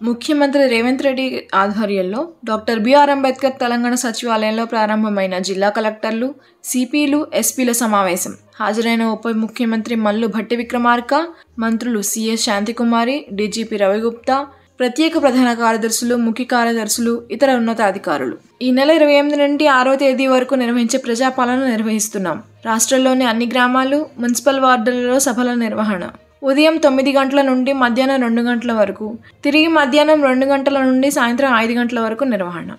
ముఖ్యమంత్రి రేవంత్ రెడ్డి ఆధ్వర్యంలో doctor BR Ambedkar Telangana సచివాలయంలో ప్రారంభమైన జిల్లా కలెక్టర్లు, సిపిలు, ఎస్పీల సమావేశం. హాజరైన ఉప ముఖ్యమంత్రి మల్లు భట్టి విక్రమార్క, మంత్రులు సిఎస్ శాంతికుమారి, డీజీపీ రవిగుప్తా, ప్రత్యేక ప్రధాన కార్యదర్శులు, ముఖ్య కార్యదర్శులు, ఇతర ఉన్నతాధికారులు. ఈ నెల 28 నుండి 6వ తేదీ వరకు నిర్వహించే ప్రజాపాలన నిర్వహిస్తున్నాం. రాష్ట్రంలోని అన్ని గ్రామాలు, మున్సిపల్ వార్డులలో సభల నిర్వహణ. ఉదయం 9 గంటల నుండి మధ్యాహ్నం 2 గంటల వరకు, తిరిగి మధ్యాహ్నం 2 గంటల నుండి సాయంత్రం 5 గంటల వరకు నిర్వహణ.